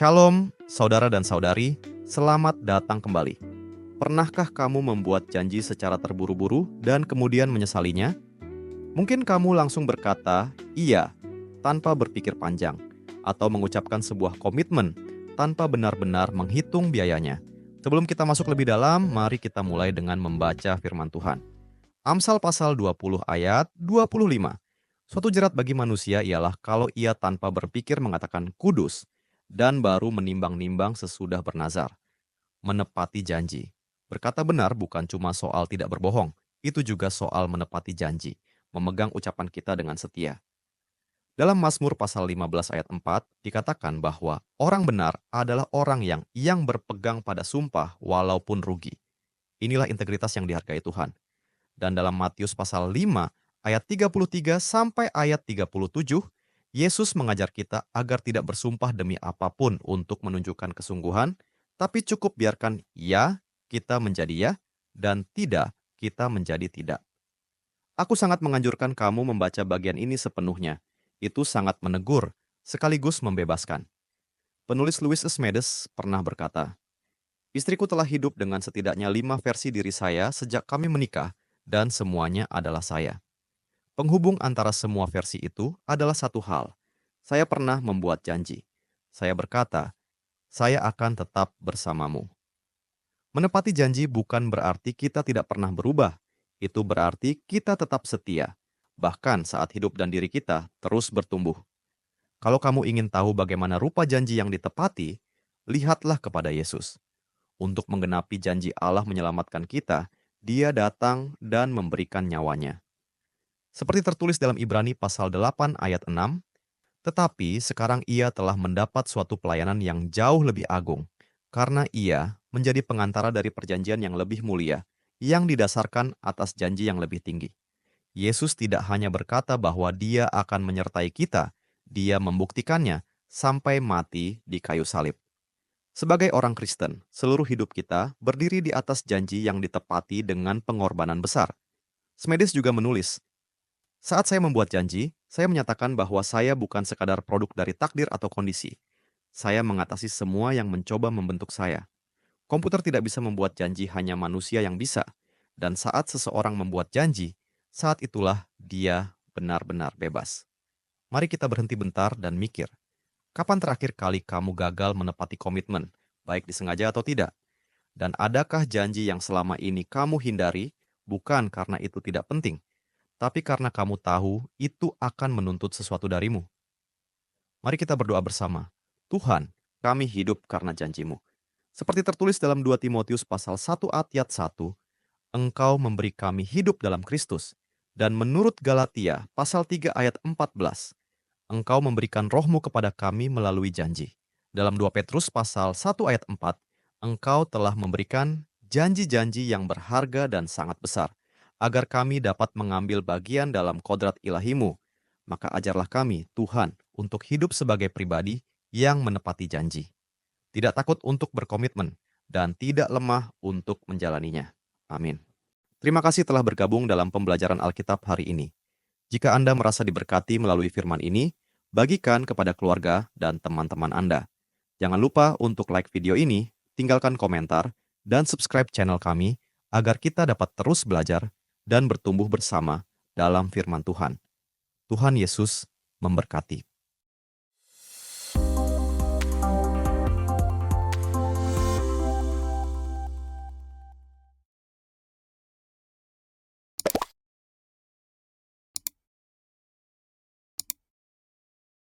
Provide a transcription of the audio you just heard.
Shalom, saudara dan saudari, selamat datang kembali. Pernahkah kamu membuat janji secara terburu-buru dan kemudian menyesalinya? Mungkin kamu langsung berkata, "iya," tanpa berpikir panjang, atau mengucapkan sebuah komitmen tanpa benar-benar menghitung biayanya. Sebelum kita masuk lebih dalam, mari kita mulai dengan membaca firman Tuhan. Amsal pasal 20 ayat 25. Suatu jerat bagi manusia ialah kalau ia tanpa berpikir mengatakan kudus dan baru menimbang-nimbang sesudah bernazar. Menepati janji. Berkata benar bukan cuma soal tidak berbohong, itu juga soal menepati janji, memegang ucapan kita dengan setia. Dalam Mazmur pasal 15 ayat 4 dikatakan bahwa orang benar adalah orang yang berpegang pada sumpah walaupun rugi. Inilah integritas yang dihargai Tuhan. Dan dalam Matius pasal 5 ayat 33 sampai ayat 37, Yesus mengajar kita agar tidak bersumpah demi apapun untuk menunjukkan kesungguhan, tapi cukup biarkan ya kita menjadi ya dan tidak kita menjadi tidak. Aku sangat menganjurkan kamu membaca bagian ini sepenuhnya. Itu sangat menegur, sekaligus membebaskan. Penulis Louis Smedes pernah berkata, "Istriku telah hidup dengan setidaknya 5 versi diri saya sejak kami menikah, dan semuanya adalah saya. Penghubung antara semua versi itu adalah satu hal. Saya pernah membuat janji. Saya berkata, saya akan tetap bersamamu." Menepati janji bukan berarti kita tidak pernah berubah. Itu berarti kita tetap setia, bahkan saat hidup dan diri kita terus bertumbuh. Kalau kamu ingin tahu bagaimana rupa janji yang ditepati, lihatlah kepada Yesus. Untuk menggenapi janji Allah menyelamatkan kita, Dia datang dan memberikan nyawanya. Seperti tertulis dalam Ibrani pasal 8 ayat 6, tetapi sekarang ia telah mendapat suatu pelayanan yang jauh lebih agung, karena ia menjadi pengantara dari perjanjian yang lebih mulia, yang didasarkan atas janji yang lebih tinggi. Yesus tidak hanya berkata bahwa dia akan menyertai kita, dia membuktikannya sampai mati di kayu salib. Sebagai orang Kristen, seluruh hidup kita berdiri di atas janji yang ditepati dengan pengorbanan besar. Smedes juga menulis, "Saat saya membuat janji, saya menyatakan bahwa saya bukan sekadar produk dari takdir atau kondisi. Saya mengatasi semua yang mencoba membentuk saya. Komputer tidak bisa membuat janji, hanya manusia yang bisa. Dan saat seseorang membuat janji, saat itulah dia benar-benar bebas." Mari kita berhenti bentar dan mikir. Kapan terakhir kali kamu gagal menepati komitmen, baik disengaja atau tidak? Dan adakah janji yang selama ini kamu hindari bukan karena itu tidak penting, tapi karena kamu tahu itu akan menuntut sesuatu darimu? Mari kita berdoa bersama. Tuhan, kami hidup karena janji-Mu. Seperti tertulis dalam 2 Timotius pasal 1 ayat 1, Engkau memberi kami hidup dalam Kristus. Dan menurut Galatia pasal 3 ayat 14, Engkau memberikan roh-Mu kepada kami melalui janji. Dalam 2 Petrus pasal 1 ayat 4, Engkau telah memberikan janji-janji yang berharga dan sangat besar, agar kami dapat mengambil bagian dalam kodrat ilahi-Mu. Maka ajarlah kami, Tuhan, untuk hidup sebagai pribadi yang menepati janji. Tidak takut untuk berkomitmen, dan tidak lemah untuk menjalaninya. Amin. Terima kasih telah bergabung dalam pembelajaran Alkitab hari ini. Jika Anda merasa diberkati melalui firman ini, bagikan kepada keluarga dan teman-teman Anda. Jangan lupa untuk like video ini, tinggalkan komentar, dan subscribe channel kami agar kita dapat terus belajar dan bertumbuh bersama dalam firman Tuhan. Tuhan Yesus memberkati.